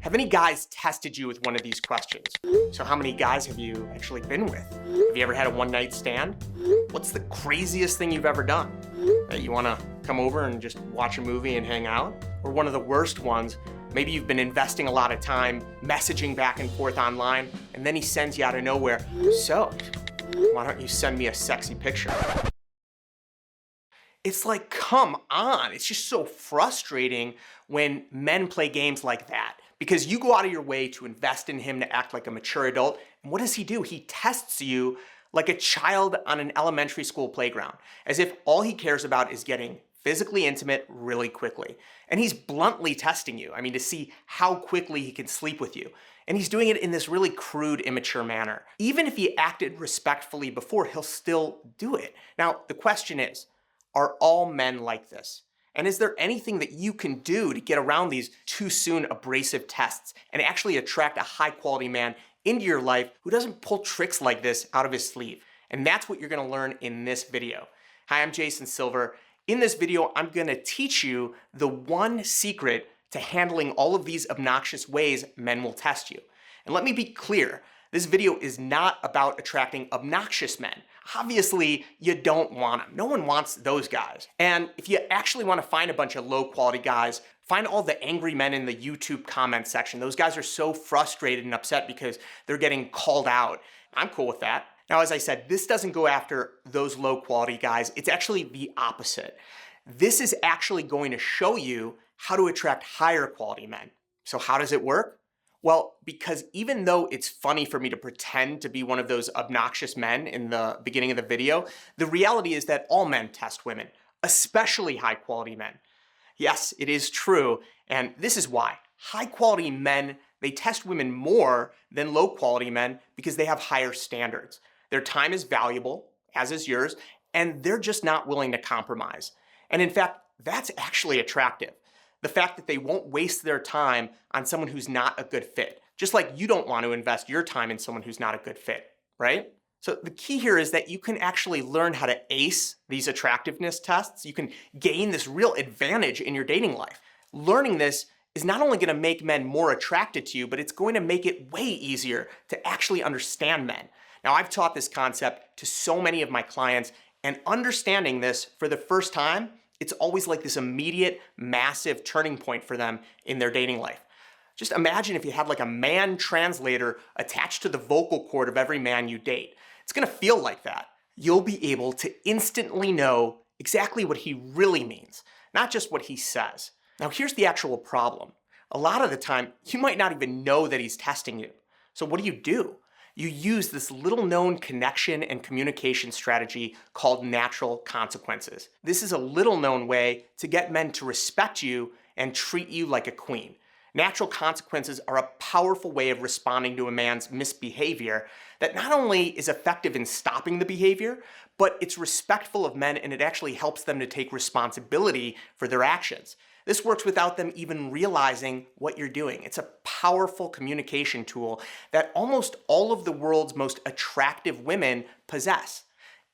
Have any guys tested you with one of these questions? So how many guys have you actually been with? Have you ever had a one-night stand? What's the craziest thing you've ever done? That you wanna come over and just watch a movie and hang out? Or one of the worst ones, maybe you've been investing a lot of time messaging back and forth online, and then he sends you out of nowhere, so, why don't you send me a sexy picture? It's like, come on. It's just so frustrating when men play games like that, because you go out of your way to invest in him to act like a mature adult. And what does he do? He tests you like a child on an elementary school playground, as if all he cares about is getting physically intimate really quickly. And he's bluntly testing you. I mean, to see how quickly he can sleep with you. And he's doing it in this really crude, immature manner. Even if he acted respectfully before, he'll still do it. Now, the question is, are all men like this? And is there anything that you can do to get around these too soon abrasive tests and actually attract a high quality man into your life who doesn't pull tricks like this out of his sleeve? And that's what you're gonna learn in this video. Hi, I'm Jason Silver. In this video, I'm gonna teach you the one secret to handling all of these obnoxious ways men will test you. And let me be clear, this video is not about attracting obnoxious men. Obviously, you don't want them. No one wants those guys. And if you actually want to find a bunch of low quality guys, find all the angry men in the YouTube comment section. Those guys are so frustrated and upset because they're getting called out. I'm cool with that. Now, as I said, this doesn't go after those low quality guys. It's actually the opposite. This is actually going to show you how to attract higher quality men. So how does it work? Well, because even though it's funny for me to pretend to be one of those obnoxious men in the beginning of the video, the reality is that all men test women, especially high quality men. Yes, it is true, and this is why. High quality men, they test women more than low quality men because they have higher standards. Their time is valuable, as is yours, and they're just not willing to compromise. And in fact, that's actually attractive. The fact that they won't waste their time on someone who's not a good fit. Just like you don't want to invest your time in someone who's not a good fit, right? So the key here is that you can actually learn how to ace these attractiveness tests. You can gain this real advantage in your dating life. Learning this is not only going to make men more attracted to you, but it's going to make it way easier to actually understand men. Now, I've taught this concept to so many of my clients, and understanding this for the first time, it's always like this immediate, massive turning point for them in their dating life. Just imagine if you had like a man translator attached to the vocal cord of every man you date. It's gonna feel like that. You'll be able to instantly know exactly what he really means, not just what he says. Now here's the actual problem. A lot of the time, you might not even know that he's testing you. So what do? You use this little known connection and communication strategy called natural consequences. This is a little known way to get men to respect you and treat you like a queen. Natural consequences are a powerful way of responding to a man's misbehavior that not only is effective in stopping the behavior, but it's respectful of men and it actually helps them to take responsibility for their actions. This works without them even realizing what you're doing. It's a powerful communication tool that almost all of the world's most attractive women possess,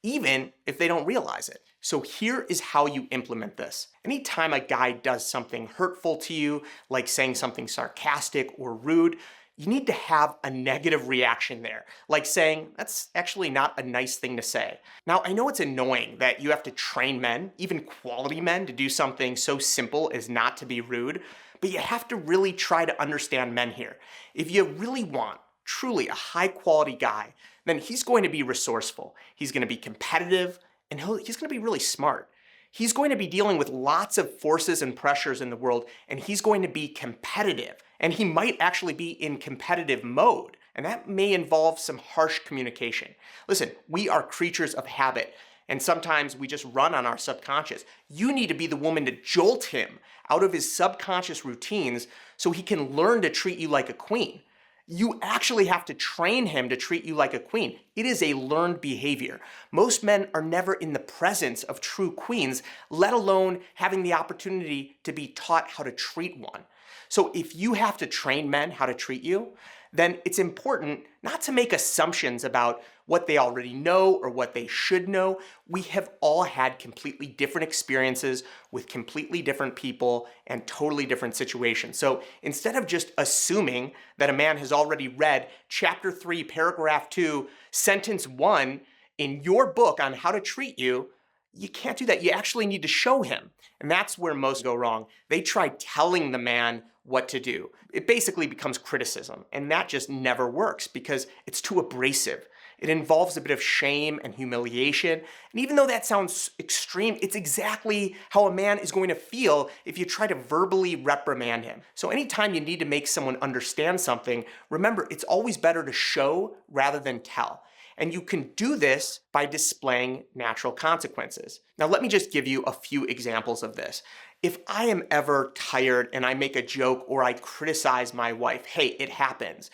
even if they don't realize it. So here is how you implement this. Anytime a guy does something hurtful to you, like saying something sarcastic or rude, you need to have a negative reaction there, like saying, that's actually not a nice thing to say. Now, I know it's annoying that you have to train men, even quality men, to do something so simple as not to be rude, but you have to really try to understand men here. If you really want truly a high quality guy, then he's going to be resourceful, he's gonna be competitive, and he's gonna be really smart. He's going to be dealing with lots of forces and pressures in the world, and he's going to be competitive. And he might actually be in competitive mode, and that may involve some harsh communication. Listen, we are creatures of habit, and sometimes we just run on our subconscious. You need to be the woman to jolt him out of his subconscious routines so he can learn to treat you like a queen. You actually have to train him to treat you like a queen. It is a learned behavior. Most men are never in the presence of true queens, let alone having the opportunity to be taught how to treat one. So if you have to train men how to treat you, then it's important not to make assumptions about what they already know or what they should know. We have all had completely different experiences with completely different people and totally different situations. So instead of just assuming that a man has already read chapter 3, paragraph 2, sentence 1 in your book on how to treat you, you can't do that. You actually need to show him. And that's where most go wrong. They try telling the man what to do. It basically becomes criticism, and that just never works because it's too abrasive. It involves a bit of shame and humiliation. And even though that sounds extreme, it's exactly how a man is going to feel if you try to verbally reprimand him. So anytime you need to make someone understand something, remember, it's always better to show rather than tell. And you can do this by displaying natural consequences. Now, let me just give you a few examples of this. If I am ever tired and I make a joke or I criticize my wife, hey, it happens.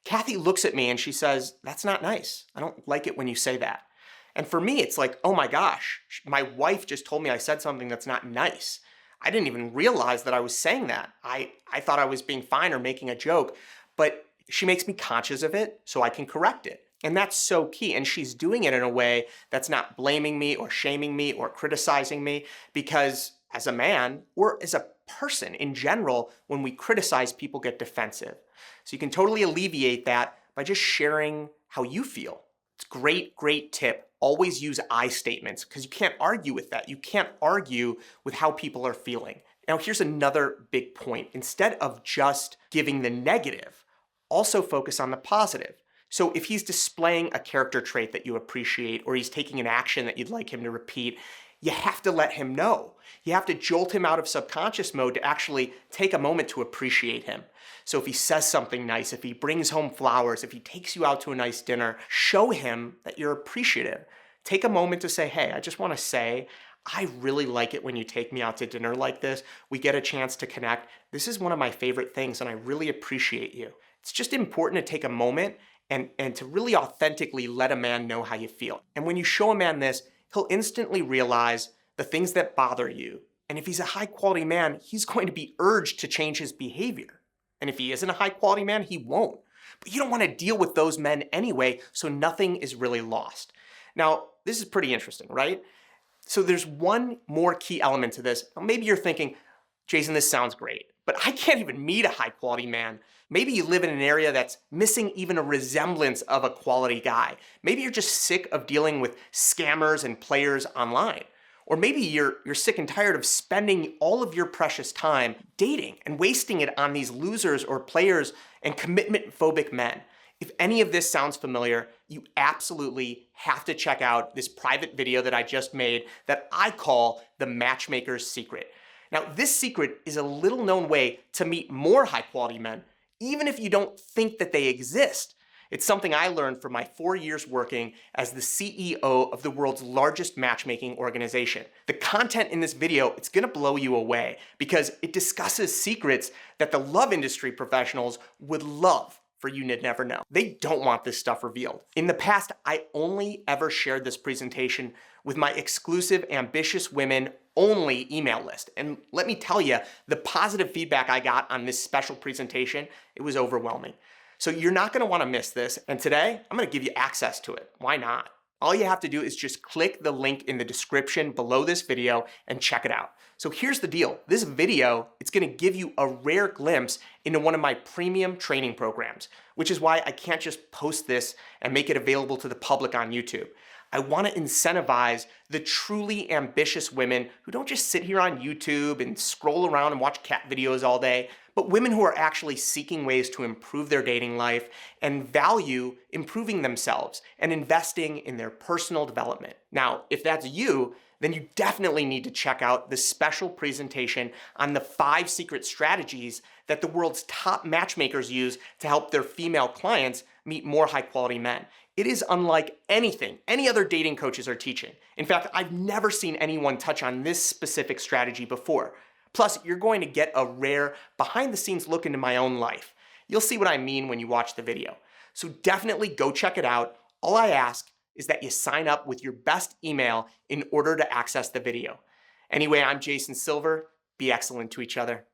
Kathy looks at me and she says, that's not nice. I don't like it when you say that. And for me, it's like, oh my gosh, my wife just told me I said something that's not nice. I didn't even realize that I was saying that. I thought I was being fine or making a joke, but she makes me conscious of it so I can correct it. And that's so key. And she's doing it in a way that's not blaming me or shaming me or criticizing me, because as a man or as a person in general, when we criticize, people get defensive. So you can totally alleviate that by just sharing how you feel. It's a great tip. Always use I statements because you can't argue with that. You can't argue with how people are feeling. Now, here's another big point. Instead of just giving the negative, also focus on the positive. So if he's displaying a character trait that you appreciate or he's taking an action that you'd like him to repeat, you have to let him know. You have to jolt him out of subconscious mode to actually take a moment to appreciate him. So if he says something nice, if he brings home flowers, if he takes you out to a nice dinner, show him that you're appreciative. Take a moment to say, hey, I just want to say, I really like it when you take me out to dinner like this. We get a chance to connect. This is one of my favorite things and I really appreciate you. It's just important to take a moment and to really authentically let a man know how you feel. And when you show a man this, he'll instantly realize the things that bother you. And if he's a high quality man, he's going to be urged to change his behavior. And if he isn't a high quality man, he won't. But you don't want to deal with those men anyway, so nothing is really lost. Now, this is pretty interesting, right? So there's one more key element to this. Now, maybe you're thinking, Jason, this sounds great, but I can't even meet a high quality man. Maybe you live in an area that's missing even a resemblance of a quality guy. Maybe you're just sick of dealing with scammers and players online. Or maybe you're sick and tired of spending all of your precious time dating and wasting it on these losers or players and commitment-phobic men. If any of this sounds familiar, you absolutely have to check out this private video that I just made that I call the Matchmaker's Secret. Now, this secret is a little known way to meet more high-quality men, even if you don't think that they exist. It's something I learned from my 4 years working as the CEO of the world's largest matchmaking organization. The content in this video, it's gonna blow you away because it discusses secrets that the love industry professionals would love for you to never know. They don't want this stuff revealed. In the past, I only ever shared this presentation with my exclusive Ambitious Women only email list. And let me tell you, the positive feedback I got on this special presentation, it was overwhelming. So you're not gonna wanna miss this. And today, I'm gonna give you access to it. Why not? All you have to do is just click the link in the description below this video and check it out. So here's the deal. This video, it's gonna give you a rare glimpse into one of my premium training programs, which is why I can't just post this and make it available to the public on YouTube. I want to incentivize the truly ambitious women who don't just sit here on YouTube and scroll around and watch cat videos all day, but women who are actually seeking ways to improve their dating life and value improving themselves and investing in their personal development. Now, if that's you, then you definitely need to check out the special presentation on the 5 secret strategies that the world's top matchmakers use to help their female clients meet more high-quality men. It is unlike anything any other dating coaches are teaching. In fact, I've never seen anyone touch on this specific strategy before. Plus, you're going to get a rare behind-the-scenes look into my own life. You'll see what I mean when you watch the video. So definitely go check it out. All I ask is that you sign up with your best email in order to access the video. Anyway, I'm Jason Silver. Be excellent to each other.